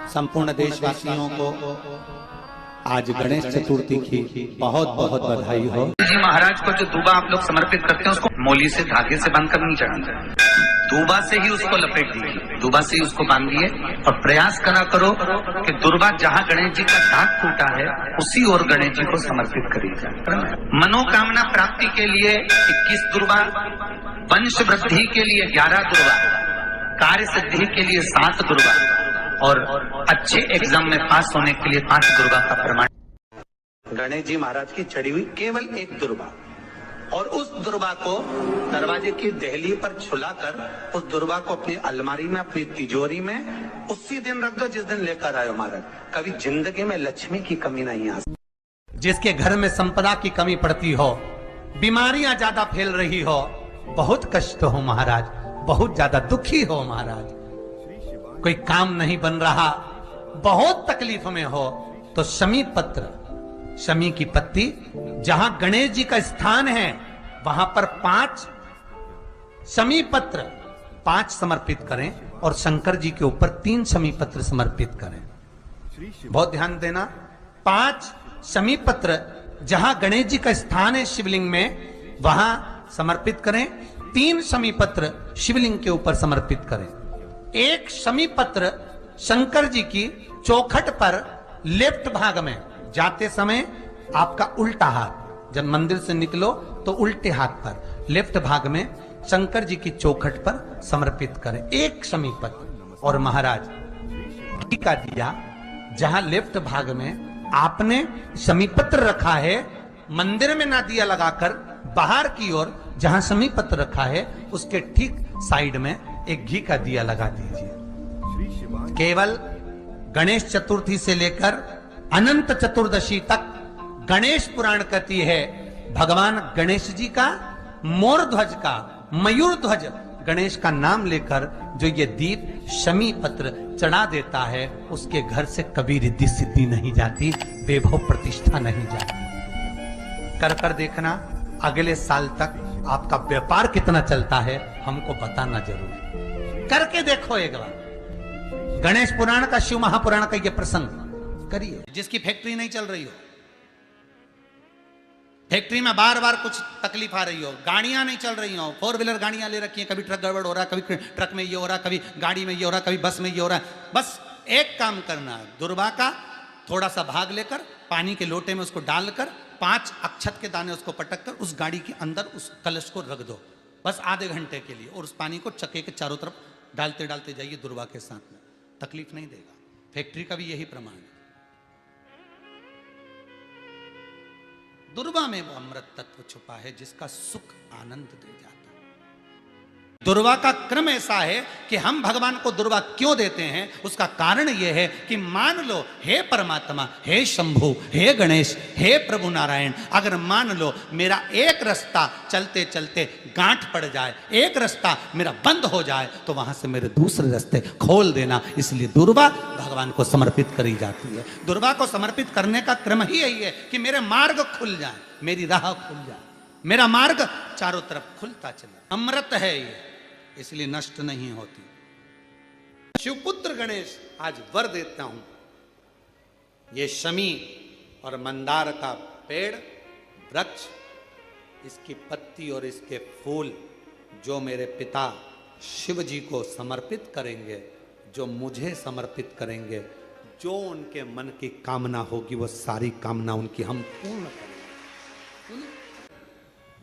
संपूर्ण देशवासियों को आज गणेश चतुर्थी की बहुत बहुत बधाई हो। जी महाराज को जो दूबा आप लोग समर्पित करते हैं उसको मोली से धागे से बांधकर नहीं चढ़ाना, दूबा से ही उसको लपेट दीजिए, दूबा से ही उसको बांध दिए और प्रयास करा करो कि दुर्बा जहाँ गणेश जी का दाग फूटा है उसी ओर गणेश जी को समर्पित करी जाए। मनोकामना प्राप्ति के लिए 21 दुर्बा, वंश वृद्धि के लिए 11 दुर्बा, कार्य सिद्धि के लिए 7 दुर्बा और अच्छे एग्जाम में पास होने के लिए 5 दुर्बा का प्रमाण। गणेश जी महाराज की चढ़ी हुई केवल 1 दुर्बा और उस दुर्बा को दरवाजे की देहली पर छुलाकर उस दुर्बा को अपनी अलमारी में, अपनी तिजोरी में उसी दिन रख दो जिस दिन लेकर आयो महाराज। कभी जिंदगी में लक्ष्मी की कमी नहीं आ सकती। जिसके घर में संपदा की कमी पड़ती हो, बीमारियां ज्यादा फैल रही हो, बहुत कष्ट हो महाराज, बहुत ज्यादा दुखी हो महाराज, कोई काम नहीं बन रहा, बहुत तकलीफ में हो, तो शमी पत्र, शमी की पत्ती, जहां गणेश जी का स्थान है वहां पर 5 शमी पत्र 5 समर्पित करें और शंकर जी के ऊपर 3 शमी पत्र समर्पित करें। बहुत ध्यान देना, 5 शमी पत्र जहां गणेश जी का स्थान है शिवलिंग में वहां समर्पित करें, 3 शमी पत्र शिवलिंग के ऊपर समर्पित करें। 1 शमी पत्र शंकर जी की चौखट पर लेफ्ट भाग में, जाते समय आपका उल्टा हाथ, जब मंदिर से निकलो तो उल्टे हाथ पर लेफ्ट भाग में शंकर जी की चौखट पर समर्पित करें 1 शमी पत्र। और महाराज घी का दिया जहां लेफ्ट भाग में आपने शमी पत्र रखा है, मंदिर में ना दिया लगाकर बाहर की ओर जहां शमी पत्र रखा है उसके ठीक साइड में एक घी का दिया लगा दीजिए। केवल गणेश चतुर्थी से लेकर अनंत चतुर्दशी तक गणेश पुराण कहती है भगवान गणेश जी का, मोर ध्वज का, मयूर ध्वज गणेश का नाम लेकर जो ये दीप शमी पत्र चढ़ा देता है उसके घर से कभी रिद्धि सिद्धि नहीं जाती, वैभव प्रतिष्ठा नहीं जाती। कर कर देखना अगले साल तक आपका व्यापार कितना चलता है हमको बताना जरूर, करके देखो एक बार। गणेश पुराण का, शिव महापुराण का ये प्रसंग करिए। जिसकी फैक्ट्री नहीं चल रही हो, फैक्ट्री में बार बार कुछ तकलीफ आ रही हो, गाड़ियां नहीं चल रही हो, 4 व्हीलर गाड़ियां ले रखी हैं, कभी ट्रक गड़बड़ हो रहा है, कभी ट्रक में ये हो रहा है, कभी गाड़ी में ये हो रहा है, कभी बस में ये हो रहा है, बस एक काम करना है, दुर्बा का थोड़ा सा भाग लेकर पानी के लोटे में उसको डालकर 5 अक्षत के दाने उसको पटक कर उस गाड़ी के अंदर उस कलश को रख दो, बस आधे घंटे के लिए, और उस पानी को चक्के के चारों तरफ डालते डालते जाइए दुर्बा के साथ में, तकलीफ नहीं देगा। फैक्ट्री का भी यही प्रमाण है। दुर्बा में वो अमृत तत्व छुपा है जिसका सुख आनंद दे जाता है। दुर्बा का क्रम ऐसा है कि हम भगवान को दुर्बा क्यों देते हैं, उसका कारण यह है कि मान लो हे परमात्मा, हे शंभु, हे गणेश, हे प्रभु नारायण, अगर मान लो मेरा एक रास्ता चलते चलते गांठ पड़ जाए, एक रास्ता मेरा बंद हो जाए तो वहां से मेरे दूसरे रास्ते खोल देना, इसलिए दुर्बा भगवान को समर्पित करी जाती है। दुर्बा को समर्पित करने का क्रम ही यही है कि मेरे मार्ग खुल जाए, मेरी राह खुल जाए, मेरा मार्ग चारों तरफ खुलता चले। अमृत है ये, इसलिए नष्ट नहीं होती। शिवपुत्र गणेश आज वर देता हूं, ये शमी और मंदार का पेड़, वृक्ष, इसकी पत्ती और इसके फूल जो मेरे पिता शिव जी को समर्पित करेंगे, जो मुझे समर्पित करेंगे, जो उनके मन की कामना होगी वो सारी कामना उनकी हम पूर्ण करेंगे।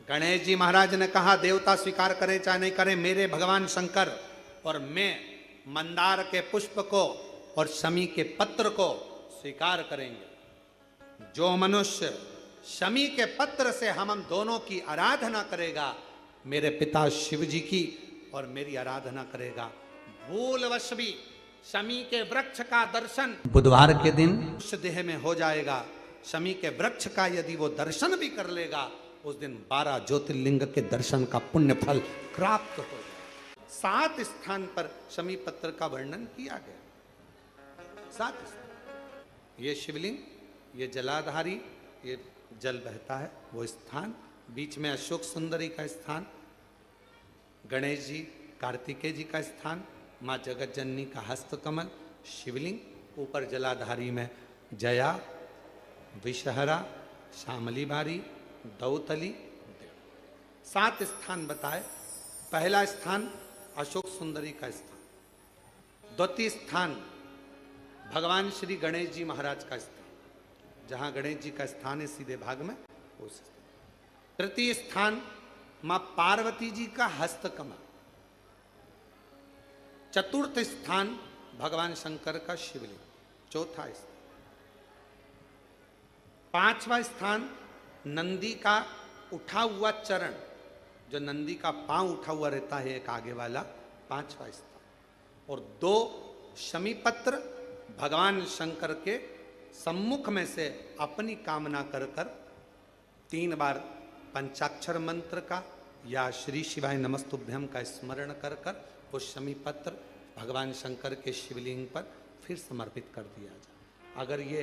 गणेश जी महाराज ने कहा देवता स्वीकार करें चाहे नहीं करें, मेरे भगवान शंकर और मैं मंदार के पुष्प को और शमी के पत्र को स्वीकार करेंगे। जो मनुष्य शमी के पत्र से हम दोनों की आराधना करेगा, मेरे पिता शिव जी की और मेरी आराधना करेगा, भूलवश भी शमी के वृक्ष का दर्शन बुधवार के दिन उस देह में हो जाएगा। शमी के वृक्ष का यदि वो दर्शन भी कर लेगा उस दिन 12 ज्योतिर्लिंग के दर्शन का पुण्य फल प्राप्त हो जाए। 7 स्थान पर शमी पत्र का वर्णन किया गया, 7 स्थान। ये शिवलिंग, ये जलाधारी, ये जल बहता है वो स्थान, बीच में अशोक सुंदरी का स्थान, गणेश जी कार्तिकेय जी का स्थान, माँ जगत जननी का हस्त कमल, शिवलिंग, ऊपर जलाधारी में जया, विषहरा, श्यामली बारी, दौतली, 7 स्थान बताए। पहला स्थान अशोक सुंदरी का स्थान, द्वितीय स्थान भगवान श्री गणेश जी महाराज का स्थान, जहां गणेश जी का स्थान है सीधे भाग में उस स्थान। तृतीय स्थान मां पार्वती जी का हस्तकमल। चतुर्थ स्थान भगवान शंकर का शिवलिंग। चौथा स्थान। पांचवा स्थान नंदी का उठा हुआ चरण, जो नंदी का पांव उठा हुआ रहता है एक आगे वाला, पांचवा स्थान। और 2 शमीपत्र भगवान शंकर के सम्मुख में से अपनी कामना कर 3 बार पंचाक्षर मंत्र का या श्री शिवाय नमस्तुभ्यम का स्मरण कर वो शमीपत्र भगवान शंकर के शिवलिंग पर फिर समर्पित कर दिया जाए। अगर ये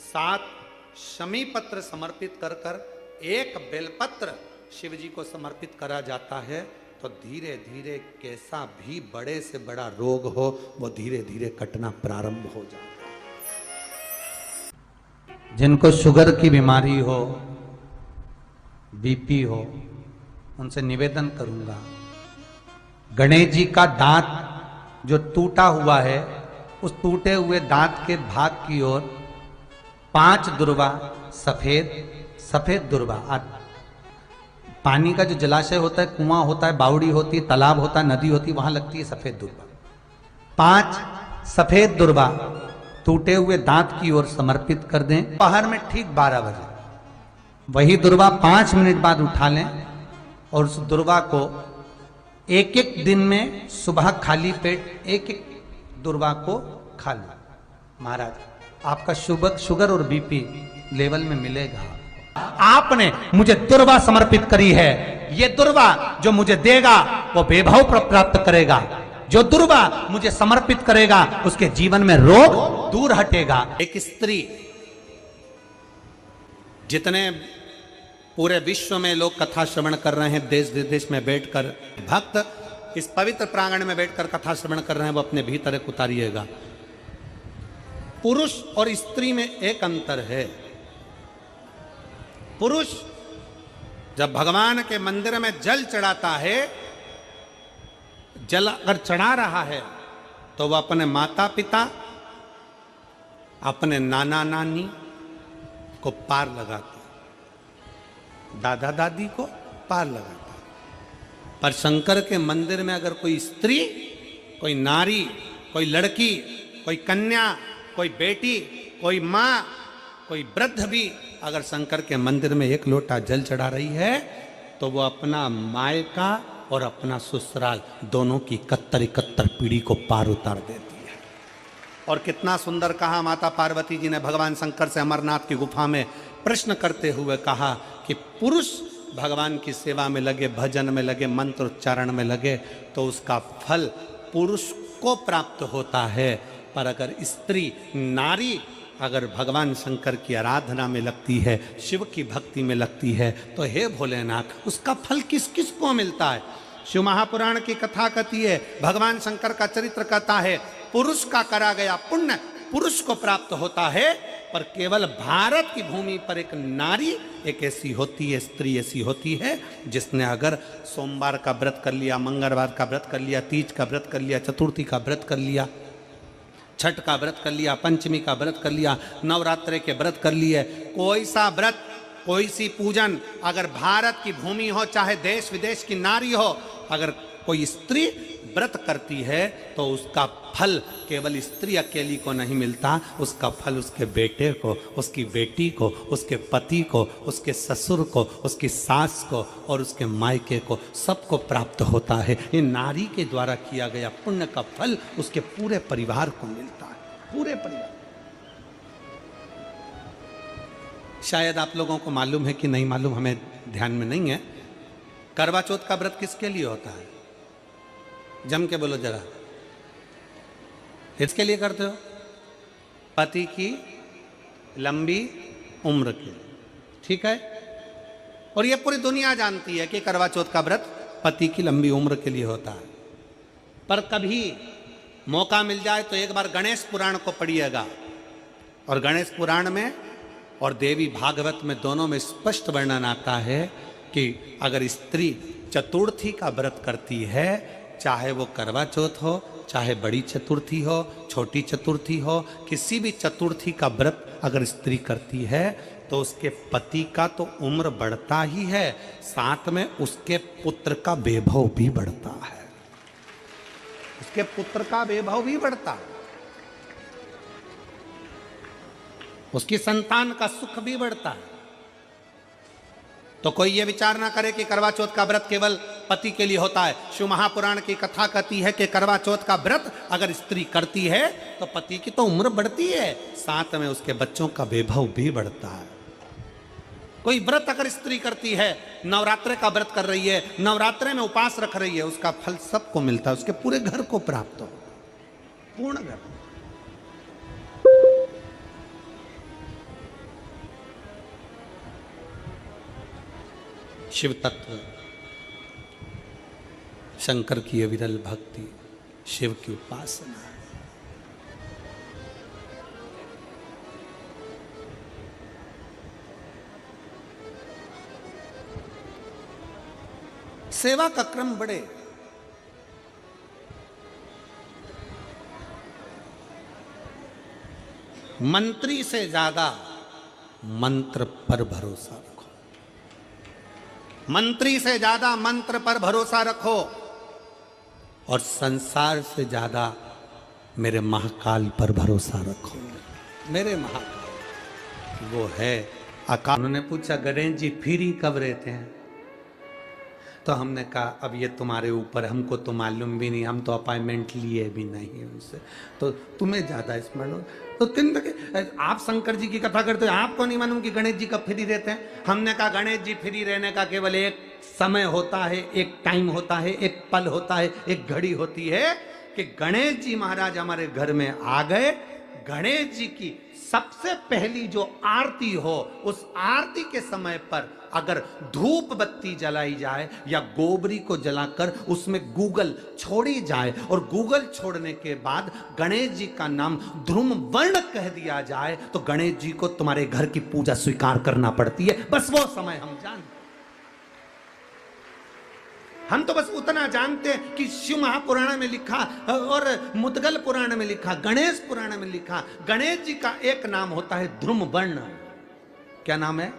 7 शमीपत्र समर्पित कर एक बेलपत्र शिव जी को समर्पित करा जाता है तो धीरे धीरे कैसा भी बड़े से बड़ा रोग हो वो धीरे धीरे कटना प्रारंभ हो जाता है। जिनको शुगर की बीमारी हो, बीपी हो, उनसे निवेदन करूंगा, गणेश जी का दांत जो टूटा हुआ है, उस टूटे हुए दांत के भाग की ओर 5 दुर्वा, सफेद दुर्वा, पानी का जो जलाशय होता है, कुआं होता है, बावड़ी होती है, तालाब होता है, नदी होती है, वहां लगती है सफेद दुर्वा। 5 सफेद दुर्वा टूटे हुए दांत की ओर समर्पित कर दें। दोपहर में ठीक 12 बजे वही दुर्वा 5 मिनट बाद उठा लें और उस दुर्वा को एक दिन में सुबह खाली पेट एक दुर्वा को खा लें। महाराज, आपका शुगर और बीपी लेवल में मिलेगा। आपने मुझे दुर्वा समर्पित करी है, ये दुर्वा जो मुझे देगा वो वैभव प्राप्त करेगा। जो दुर्वा मुझे समर्पित करेगा उसके जीवन में रोग दूर हटेगा। एक स्त्री, जितने पूरे विश्व में लोग कथा श्रवण कर रहे हैं, देश विदेश में बैठकर भक्त इस पवित्र प्रांगण में बैठकर कथा श्रवण कर रहे हैं, वो अपने भीतर एक उतारिएगा। पुरुष और स्त्री में एक अंतर है। पुरुष जब भगवान के मंदिर में जल चढ़ाता है, जल अगर चढ़ा रहा है तो वह अपने माता पिता, अपने नाना नानी को पार लगाता है, दादा दादी को पार लगाता है। पर शंकर के मंदिर में अगर कोई स्त्री, कोई नारी, कोई लड़की, कोई कन्या, कोई बेटी, कोई माँ, कोई वृद्ध भी अगर शंकर के मंदिर में एक लोटा जल चढ़ा रही है तो वो अपना मायका और अपना ससुराल दोनों की 71 पीढ़ी को पार उतार देती है। और कितना सुंदर कहा माता पार्वती जी ने भगवान शंकर से अमरनाथ की गुफा में प्रश्न करते हुए कहा कि पुरुष भगवान की सेवा में लगे, भजन में लगे, मंत्र उच्चारण में लगे तो उसका फल पुरुष को प्राप्त होता है। पर अगर स्त्री, नारी अगर भगवान शंकर की आराधना में लगती है, शिव की भक्ति में लगती है, तो हे भोलेनाथ, उसका फल किस किस को मिलता है? शिव महापुराण की कथा कहती है, भगवान शंकर का चरित्र कहता है, पुरुष का करा गया पुण्य पुरुष को प्राप्त होता है। पर केवल भारत की भूमि पर एक नारी एक ऐसी होती है, स्त्री ऐसी होती है, जिसने अगर सोमवार का व्रत कर लिया, मंगलवार का व्रत कर लिया, तीज का व्रत कर लिया, चतुर्थी का व्रत कर लिया, छठ का व्रत कर लिया, पंचमी का व्रत कर लिया, नवरात्रे के व्रत कर लिए, कोई सा व्रत, कोई सी पूजन अगर भारत की भूमि हो, चाहे देश विदेश की नारी हो, अगर कोई स्त्री व्रत करती है तो उसका फल केवल स्त्री अकेली को नहीं मिलता, उसका फल उसके बेटे को, उसकी बेटी को, उसके पति को, उसके ससुर को, उसकी सास को और उसके मायके को, सबको प्राप्त होता है। ये नारी के द्वारा किया गया पुण्य का फल उसके पूरे परिवार को मिलता है, पूरे परिवार। शायद आप लोगों को मालूम है कि नहीं मालूम, हमें ध्यान में नहीं है, करवा चौथ का व्रत किसके लिए होता है? जम के बोलो जरा, इसके लिए करते हो? पति की लंबी उम्र के लिए, ठीक है? और ये पूरी दुनिया जानती है कि करवा चौथ का व्रत पति की लंबी उम्र के लिए होता है। पर कभी मौका मिल जाए तो एक बार गणेश पुराण को पढ़िएगा, और गणेश पुराण में और देवी भागवत में दोनों में स्पष्ट वर्णन आता है कि अगर स्त्री चतुर्थी का व्रत करती है, चाहे वो करवा चौथ हो, चाहे बड़ी चतुर्थी हो, छोटी चतुर्थी हो, किसी भी चतुर्थी का व्रत अगर स्त्री करती है तो उसके पति का तो उम्र बढ़ता ही है, साथ में उसके पुत्र का वैभव भी बढ़ता है, उसके पुत्र का वैभव भी बढ़ता है, उसकी संतान का सुख भी बढ़ता है। तो कोई ये विचार ना करे कि करवा चौथ का व्रत केवल पति के लिए होता है। शिव महापुराण की कथा कहती है कि करवा चौथ का व्रत अगर स्त्री करती है तो पति की तो उम्र बढ़ती है, साथ में उसके बच्चों का वैभव भी बढ़ता है। कोई व्रत अगर स्त्री करती है, नवरात्रे का व्रत कर रही है, नवरात्रे में उपास रख रही है, उसका फल सबको मिलता है, उसके पूरे घर को प्राप्त हो, पूर्ण घर। शिव तत्व, शंकर की अविरल भक्ति, शिव की उपासना, सेवा का क्रम बढ़े। मंत्री से ज्यादा मंत्र पर भरोसा रखो, मंत्री से ज्यादा मंत्र पर भरोसा रखो, और संसार से ज्यादा मेरे महाकाल पर भरोसा रखो। मेरे महाकाल वो है अकाल। उन्होंने पूछा गणेश जी फ्री कब रहते हैं? तो हमने कहा अब ये तुम्हारे ऊपर, हमको तो मालूम भी नहीं, हम तो अपॉइंटमेंट लिए भी नहीं है उनसे, तो तुम्हें ज्यादा स्मरण हो। तो आप शंकर जी की कथा करते हो, आपको नहीं मालूम कि गणेश जी कब फ्री रहते हैं? हमने कहा गणेश जी फ्री रहने का केवल एक समय होता है, एक टाइम होता है, एक पल होता है, एक घड़ी होती है कि गणेश जी महाराज हमारे घर में आ गए। गणेश जी की सबसे पहली जो आरती हो, उस आरती के समय पर अगर धूप बत्ती जलाई जाए या गोबरी को जलाकर उसमें गूगल छोड़ी जाए, और गूगल छोड़ने के बाद गणेश जी का नाम ध्रुम वर्ण कह दिया जाए, तो गणेश जी को तुम्हारे घर की पूजा स्वीकार करना पड़ती है। बस वो समय हम जानते, हम तो बस उतना जानते हैं कि शिव महापुराण में लिखा और मुद्गल पुराण में लिखा, गणेश पुराण में लिखा, गणेश जी का एक नाम होता है ध्रुम वर्ण। क्या नाम है?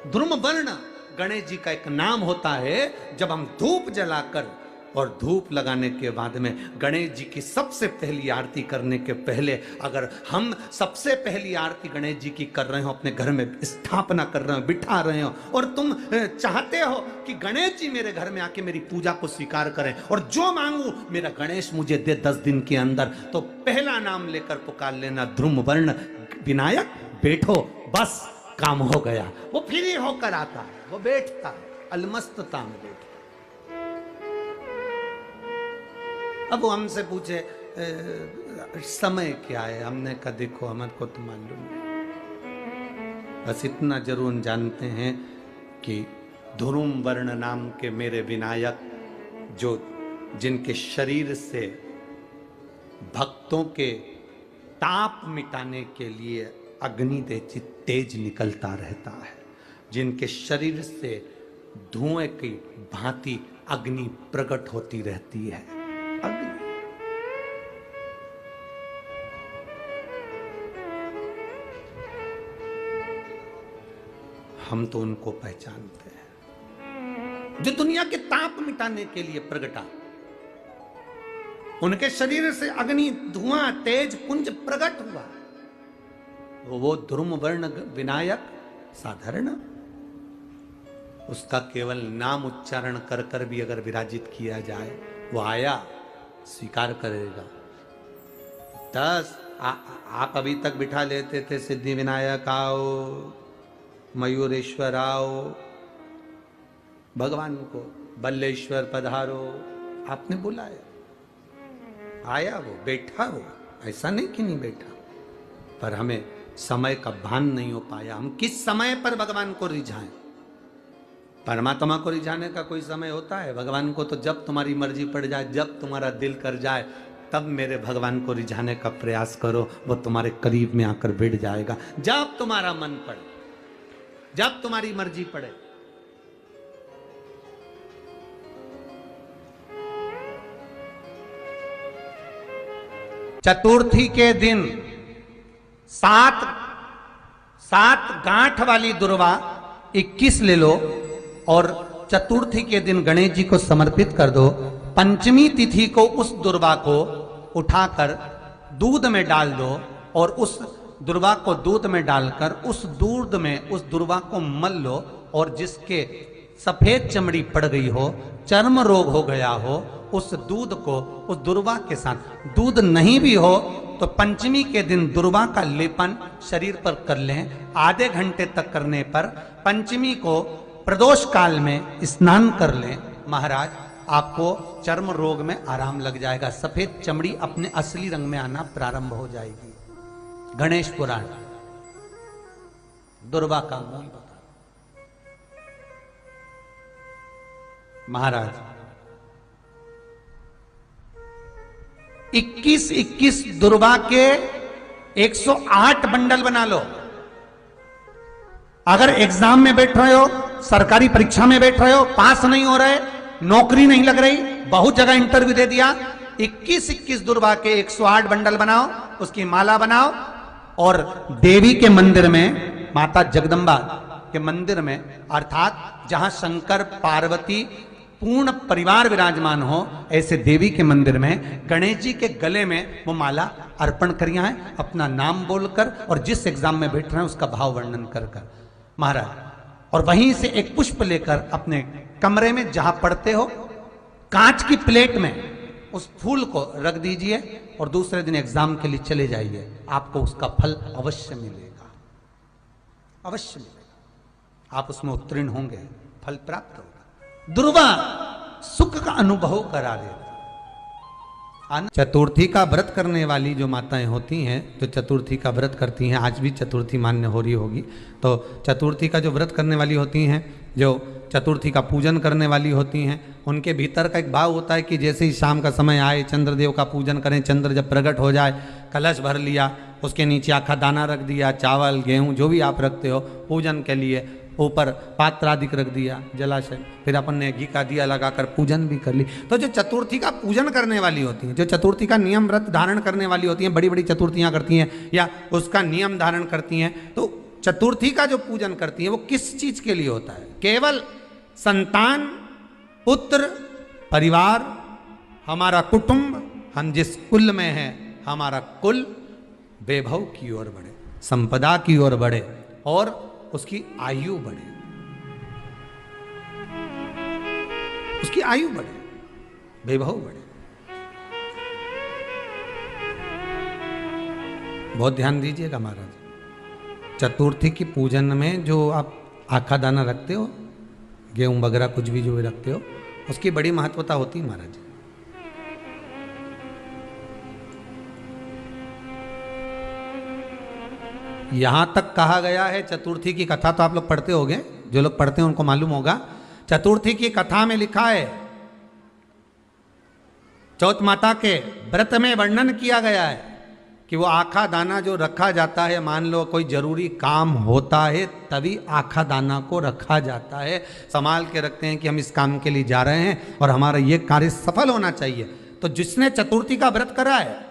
ध्रुम वर्ण गणेश जी का एक नाम होता है। जब हम धूप जलाकर और धूप लगाने के बाद में गणेश जी की सबसे पहली आरती करने के पहले अगर हम सबसे पहली आरती गणेश जी की कर रहे हो, अपने घर में स्थापना कर रहे हो, बिठा रहे हो, और तुम चाहते हो कि गणेश जी मेरे घर में आके मेरी पूजा को स्वीकार करें और जो मांगू मेरा गणेश मुझे दे 10 दिन के अंदर, तो पहला नाम लेकर पुकार लेना ध्रुम वर्ण विनायक, बैठो, बस काम हो गया। वो फ्री होकर आता है, वो बैठता है, अलमस्तता में बैठता। अब वो हमसे पूछे समय क्या है? हमने कहा देखो हमारे को तो मालूम नहीं, बस इतना जरूर जानते हैं कि ध्रुम वर्ण नाम के मेरे विनायक, जो जिनके शरीर से भक्तों के ताप मिटाने के लिए अग्नि तेज निकलता रहता है, जिनके शरीर से धुएं की भांति अग्नि प्रकट होती रहती है। अग्नि हम तो उनको पहचानते हैं जो दुनिया के ताप मिटाने के लिए प्रगटा। उनके शरीर से अग्नि धुआं तेज पुंज प्रकट हुआ। वो ध्रुम वर्ण विनायक साधारण, उसका केवल नाम उच्चारण कर कर भी अगर विराजित किया जाए, वो आया स्वीकार करेगा। 10 आप अभी तक बिठा लेते थे सिद्धि विनायक आओ, मयूरेश्वर आओ, भगवान को बल्लेश्वर पधारो, आपने बुलाया, आया, वो बैठा, वो ऐसा नहीं कि नहीं बैठा, पर हमें समय का भान नहीं हो पाया। हम किस समय पर भगवान को रिझाएं? परमात्मा को रिझाने का कोई समय होता है? भगवान को तो जब तुम्हारी मर्जी पड़ जाए, जब तुम्हारा दिल कर जाए, तब मेरे भगवान को रिझाने का प्रयास करो, वो तुम्हारे करीब में आकर बैठ जाएगा। जब तुम्हारा मन पड़े, जब तुम्हारी मर्जी पड़े। चतुर्थी के दिन सात गांठ वाली दुर्वा 21 ले लो और चतुर्थी के दिन गणेश जी को समर्पित कर दो। पंचमी तिथि को उस दुर्वा को उठाकर दूध में डाल दो और उस दुर्वा को दूध में डालकर उस दूध में उस दुर्वा को मल लो, और जिसके सफेद चमड़ी पड़ गई हो, चर्म रोग हो गया हो, उस दूध को उस दुर्वा के साथ, दूध नहीं भी हो तो पंचमी के दिन दुर्वा का लेपन शरीर पर कर लें। आधे घंटे तक करने पर पंचमी को प्रदोष काल में स्नान कर लें। महाराज, आपको चर्म रोग में आराम लग जाएगा, सफेद चमड़ी अपने असली रंग में आना प्रारंभ हो जाएगी। गणेश पुराण दुर्वा का मूल बता। महाराज, 21 दुर्वा के 108 बंडल बना लो। अगर एग्जाम में बैठ रहे हो, सरकारी परीक्षा में बैठ रहे हो, पास नहीं हो रहे, नौकरी नहीं लग रही, बहुत जगह इंटरव्यू दे दिया, 21 दुर्वा के 108 बंडल बनाओ, उसकी माला बनाओ और देवी के मंदिर में, माता जगदम्बा के मंदिर में, अर्थात जहां शंकर पार्वती पूर्ण परिवार विराजमान हो, ऐसे देवी के मंदिर में गणेश जी के गले में वो माला अर्पण करिया है, अपना नाम बोलकर और जिस एग्जाम में बैठ रहे हैं उसका भाव वर्णन कर महाराज, और वहीं से एक पुष्प लेकर अपने कमरे में जहां पढ़ते हो कांच की प्लेट में उस फूल को रख दीजिए और दूसरे दिन एग्जाम के लिए चले जाइए। आपको उसका फल अवश्य मिलेगा, अवश्य मिलेगा। आप उसमें उत्तीर्ण होंगे, फल प्राप्त होगा। दुर्वा सुख का अनुभव करा देता। चतुर्थी का व्रत करने वाली जो माताएं होती हैं, जो चतुर्थी का व्रत करती हैं, आज भी चतुर्थी मान्य हो रही होगी, तो चतुर्थी का जो व्रत करने वाली होती हैं, जो चतुर्थी का पूजन करने वाली होती हैं, उनके भीतर का एक भाव होता है कि जैसे ही शाम का समय आए, चंद्रदेव का पूजन करें, चंद्र जब प्रकट हो जाए, कलश भर लिया, उसके नीचे आखा दाना रख दिया, चावल गेहूं जो भी आप रखते हो पूजन के लिए, ऊपर पात्र आदि रख दिया, जलाशय, फिर अपन ने घी का दिया लगाकर पूजन भी कर ली। तो जो चतुर्थी का पूजन करने वाली होती हैं, जो चतुर्थी का नियम व्रत धारण करने वाली होती हैं, बड़ी बड़ी चतुर्थियां करती हैं या उसका नियम धारण करती हैं, तो चतुर्थी का जो पूजन करती हैं वो किस चीज के लिए होता है? केवल संतान, पुत्र, परिवार, हमारा कुटुंब, हम जिस कुल में हैं, हमारा कुल वैभव की ओर बढ़े, संपदा की ओर बढ़े और उसकी आयु बढ़े, उसकी आयु बढ़े, वैभव बढ़े। बहुत ध्यान दीजिएगा महाराज, चतुर्थी की पूजन में जो आप आखा दाना रखते हो, गेहूं वगैरह कुछ भी जो भी रखते हो, उसकी बड़ी महत्वता होती है महाराज। यहां तक कहा गया है, चतुर्थी की कथा तो आप लोग पढ़ते होंगे, जो लोग पढ़ते हैं उनको मालूम होगा, चतुर्थी की कथा में लिखा है, चौथ माता के व्रत में वर्णन किया गया है कि वो आखा दाना जो रखा जाता है, मान लो कोई जरूरी काम होता है तभी आखा दाना को रखा जाता है, संभाल के रखते हैं कि हम इस काम के लिए जा रहे हैं और हमारा ये कार्य सफल होना चाहिए। तो जिसने चतुर्थी का व्रत करा है,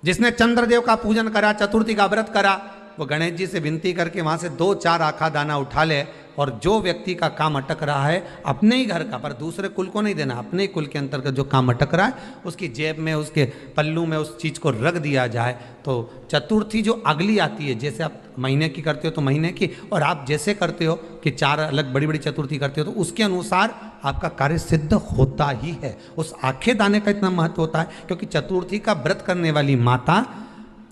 जिसने चंद्रदेव का पूजन करा, चतुर्थी का व्रत करा, वो गणेश जी से विनती करके वहां से 2-4 आखा दाना उठा ले, और जो व्यक्ति का काम अटक रहा है अपने ही घर का, पर दूसरे कुल को नहीं देना, अपने ही कुल के अंतर्गत जो काम अटक रहा है उसकी जेब में, उसके पल्लू में उस चीज को रख दिया जाए। तो चतुर्थी जो अगली आती है, जैसे आप महीने की करते हो तो महीने की, और आप जैसे करते हो कि 4 अलग बड़ी बड़ी चतुर्थी करते हो, तो उसके अनुसार आपका कार्य सिद्ध होता ही है। उस आखे दाने का इतना महत्व होता है क्योंकि चतुर्थी का व्रत करने वाली माता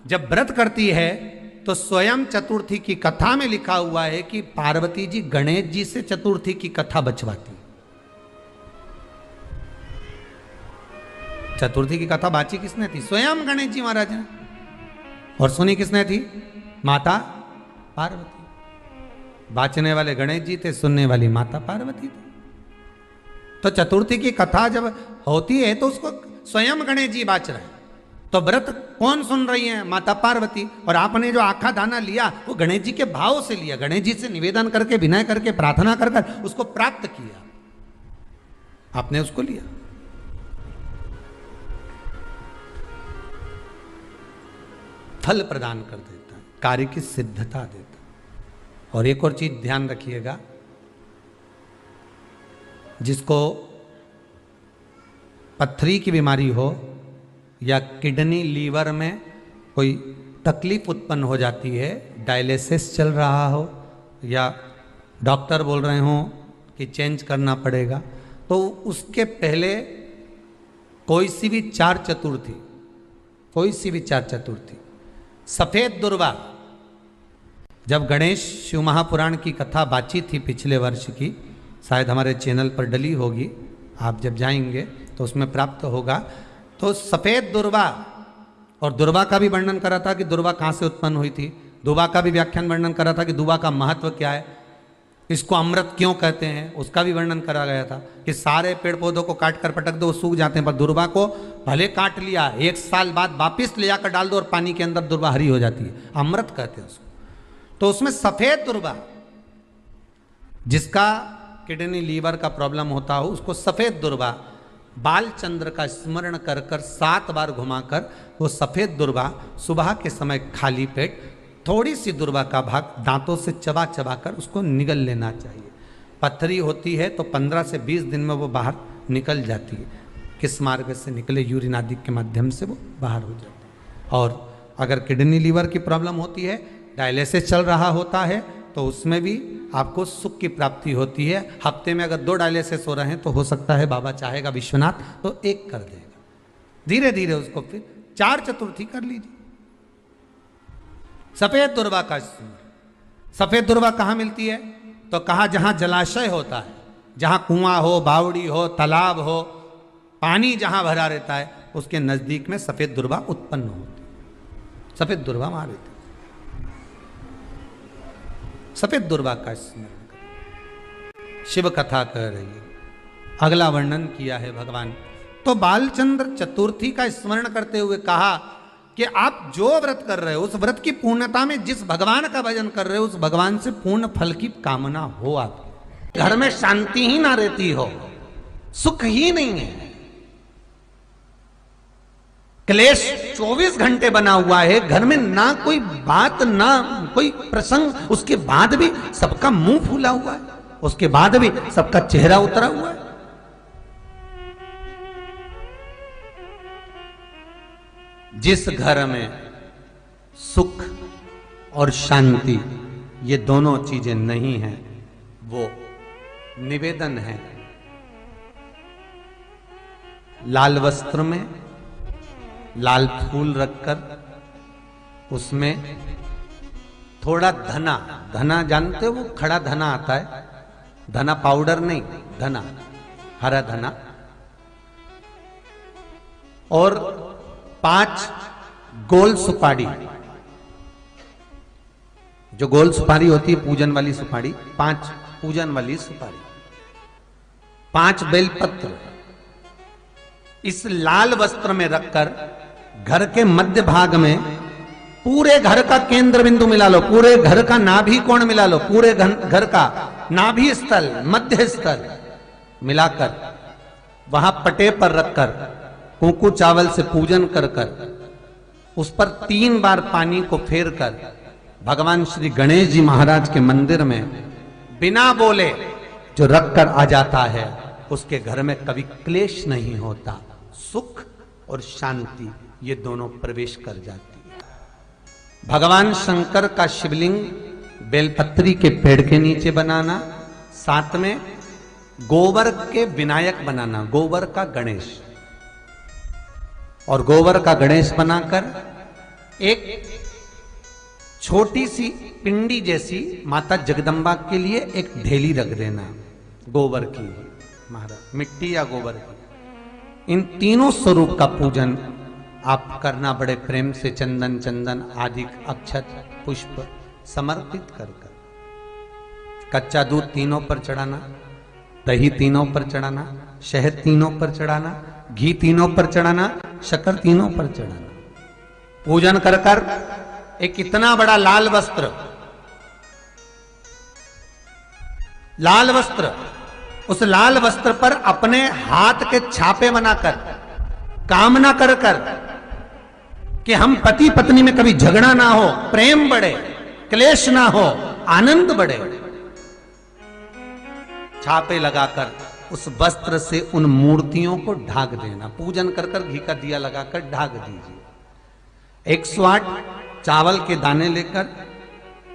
जब व्रत करती है तो स्वयं चतुर्थी की कथा में लिखा हुआ है कि पार्वती जी गणेश जी से चतुर्थी की कथा बचवाती। चतुर्थी की कथा बाची किसने थी? स्वयं गणेश जी महाराज ने। और सुनी किसने थी? माता पार्वती। बाचने वाले गणेश जी थे, सुनने वाली माता पार्वती थी। तो चतुर्थी की कथा जब होती है तो उसको स्वयं गणेश जी बाच रहे हैं। तो व्रत कौन सुन रही है? माता पार्वती। और आपने जो आखा दाना लिया वो गणेश जी के भाव से लिया, गणेश जी से निवेदन करके, विनय करके, प्रार्थना कर कर उसको प्राप्त किया, आपने उसको लिया। फल प्रदान कर देता है, कार्य की सिद्धता देता है। और एक और चीज ध्यान रखिएगा, जिसको पथरी की बीमारी हो या किडनी लीवर में कोई तकलीफ उत्पन्न हो जाती है, डायलिसिस चल रहा हो या डॉक्टर बोल रहे हो कि चेंज करना पड़ेगा, तो उसके पहले कोई सी भी चार चतुर्थी, कोई सी भी चार चतुर्थी, सफेद दुर्वा, जब गणेश शिव महापुराण की कथा बातचीत थी पिछले वर्ष की, शायद हमारे चैनल पर डली होगी, आप जब जाएंगे तो उसमें प्राप्त होगा। तो सफेद दुर्वा, और दुर्वा का भी वर्णन करा था कि दुर्वा कहाँ से उत्पन्न हुई थी, दुर्वा का भी व्याख्यान वर्णन करा था कि दुर्वा का महत्व क्या है, इसको अमृत क्यों कहते हैं, उसका भी वर्णन करा गया था कि सारे पेड़ पौधों को काट कर पटक दो वो सूख जाते हैं, पर दुर्वा को भले काट लिया, 1 साल बाद वापिस ले जाकर डाल दो और पानी के अंदर दुर्वा हरी हो जाती है, अमृत कहते हैं उसको। तो उसमें सफेद दुर्वा, जिसका किडनी लीवर का प्रॉब्लम होता हो, उसको सफेद दुर्वा बालचंद्र का स्मरण कर कर 7 बार घुमाकर वो सफेद दुर्वा सुबह के समय खाली पेट थोड़ी सी दुर्वा का भाग दांतों से चबा चबा कर उसको निगल लेना चाहिए। पथरी होती है तो 15 से 20 दिन में वो बाहर निकल जाती है, किस मार्ग से निकले, यूरिन आदि के माध्यम से वो बाहर हो जाती है। और अगर किडनी लीवर की प्रॉब्लम होती है, डायलिसिस चल रहा होता है, तो उसमें भी आपको सुख की प्राप्ति होती है। हफ्ते में अगर 2 डायलिसिस हो रहे हैं तो हो सकता है बाबा चाहेगा विश्वनाथ तो 1 कर देगा, धीरे धीरे उसको फिर 4 चतुर्थी कर लीजिए। सफेद दुर्वा का, सफेद दुर्वा कहाँ मिलती है? तो कहा जहां जलाशय होता है, जहां कुआं हो, बावड़ी हो, तालाब हो, पानी जहां भरा रहता है, उसके नजदीक में सफेद दुर्वा उत्पन्न होती है। सफेद दुर्वा वहां रहती है। सफेद दुर्वा का स्मरण करें, शिव कथा कह रही है, अगला वर्णन किया है भगवान। तो बालचंद्र चतुर्थी का स्मरण करते हुए कहा कि आप जो व्रत कर रहे हो, उस व्रत की पूर्णता में जिस भगवान का भजन कर रहे हो, उस भगवान से पूर्ण फल की कामना हो। आपके घर में शांति ही ना रहती हो, सुख ही नहीं है, क्लेश 24 घंटे बना हुआ है, घर में ना कोई बात ना कोई प्रसंग, उसके बाद भी सबका मुंह फूला हुआ है, उसके बाद भी सबका चेहरा उतरा हुआ है। जिस घर में सुख और शांति ये दोनों चीजें नहीं हैं, वो निवेदन है लाल वस्त्र में लाल फूल रखकर, उसमें थोड़ा धना, धना जानते हो वो खड़ा धना आता है, धना पाउडर नहीं, धना, हरा धना, और 5 गोल सुपारी, जो गोल सुपारी होती है पूजन वाली सुपारी, 5 पूजन वाली सुपारी, 5 बेलपत्र इस लाल वस्त्र में रखकर घर के मध्य भाग में पूरे घर का केंद्र बिंदु मिला लो, पूरे घर का नाभि कोण मिला लो, पूरे घर का नाभि स्थल, मध्य स्थल मिलाकर वहां पटे पर रखकर कुंकू चावल से पूजन कर कर उस पर 3 बार पानी को फेर कर भगवान श्री गणेश जी महाराज के मंदिर में बिना बोले जो रखकर आ जाता है, उसके घर में कभी क्लेश नहीं होता, सुख और शांति ये दोनों प्रवेश कर जाती है। भगवान शंकर का शिवलिंग बेलपत्री के पेड़ के नीचे बनाना, साथ में गोबर के विनायक बनाना, गोबर का गणेश, और गोबर का गणेश बनाकर एक छोटी सी पिंडी जैसी माता जगदम्बा के लिए एक ढेली रख देना, गोबर की, महाराज मिट्टी या गोबर की। इन तीनों स्वरूप का पूजन आप करना बड़े प्रेम से, चंदन चंदन आदि अक्षत पुष्प समर्पित कर कर, कच्चा दूध तीनों पर चढ़ाना, दही तीनों पर चढ़ाना, शहद तीनों पर चढ़ाना, घी तीनों पर चढ़ाना, शक्कर तीनों पर चढ़ाना, पूजन कर कर एक इतना बड़ा लाल वस्त्र, लाल वस्त्र, उस लाल वस्त्र पर अपने हाथ के छापे बनाकर कामना कर कर कि हम पति पत्नी में कभी झगड़ा ना हो, प्रेम बढ़े, क्लेश ना हो, आनंद बढ़े, छापे लगाकर उस वस्त्र से उन मूर्तियों को ढाक देना। पूजन कर कर घी का दिया लगाकर ढाक दीजिए। 108 चावल के दाने लेकर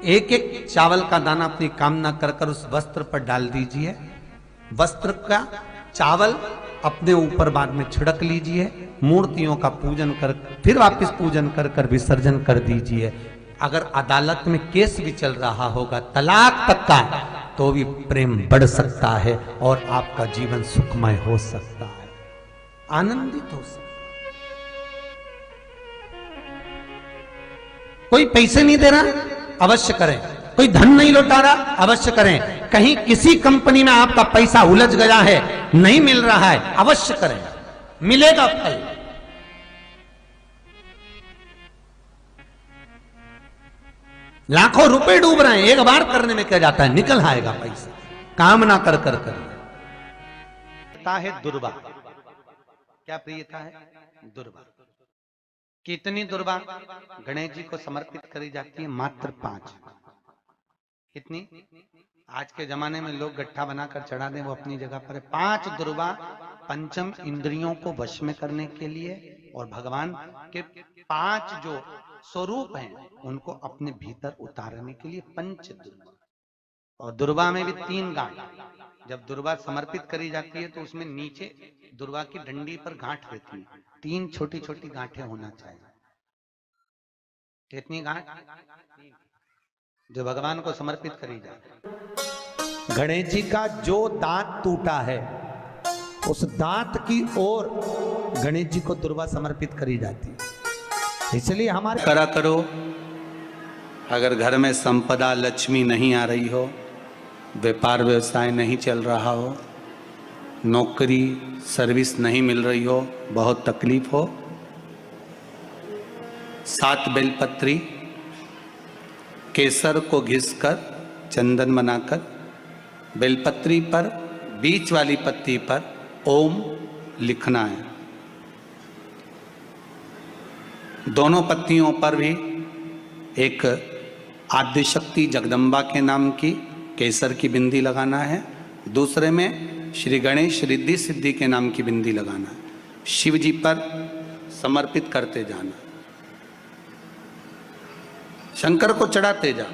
एक एक चावल का दाना अपनी कामना कर कर उस वस्त्र पर डाल दीजिए। वस्त्र का चावल अपने ऊपर बाद में छिड़क लीजिए। मूर्तियों का पूजन कर फिर वापस पूजन कर कर विसर्जन कर दीजिए। अगर अदालत में केस भी चल रहा होगा तलाक तक का, तो भी प्रेम बढ़ सकता है और आपका जीवन सुखमय हो सकता है, आनंदित हो सकता है। कोई पैसे नहीं दे रहा, अवश्य करें। कोई धन नहीं लौटा रहा, अवश्य करें। कहीं किसी कंपनी में आपका पैसा उलझ गया है, नहीं मिल रहा है, अवश्य करें, मिलेगा फल। लाखों रुपए डूब रहे हैं, एक बार करने में क्या जाता है, निकल आएगा पैसा। कामना कर कर है दुर्वा। क्या प्रियता है? दुर्वा। कितनी दुर्वा गणेश जी को समर्पित करी जाती है? मात्र 5। कितनी? आज के जमाने में लोग गट्ठा बनाकर चढ़ा दें, वो अपनी जगह पर है। 5 दुर्वा पंचम इंद्रियों को वश में करने के लिए और भगवान के 5 जो स्वरूप हैं उनको अपने भीतर उतारने के लिए 5 दुर्वा। और दुर्वा में भी 3 गांठ। जब दुर्वा समर्पित करी जाती है तो उसमें नीचे दुर्वा की डंडी पर गांठ रहती है, 3 छोटी छोटी गांठें होना चाहिए। कितनी गांठ? जो भगवान को समर्पित करी जाए। गणेश जी का जो दांत टूटा है उस दांत की ओर गणेश जी को दुर्वा समर्पित करी जाती है। इसलिए हमारे करा करो। अगर घर में संपदा लक्ष्मी नहीं आ रही हो, व्यापार व्यवसाय नहीं चल रहा हो, नौकरी सर्विस नहीं मिल रही हो, बहुत तकलीफ हो, 7 बेलपत्री केसर को घिसकर चंदन बनाकर बेलपत्री पर बीच वाली पत्ती पर ओम लिखना है। दोनों पत्तियों पर भी एक आद्यशक्ति जगदम्बा के नाम की केसर की बिंदी लगाना है, दूसरे में श्री गणेश रिद्धि सिद्धि के नाम की बिंदी लगाना है। शिव जी पर समर्पित करते जाना, शंकर को चढ़ाते जा।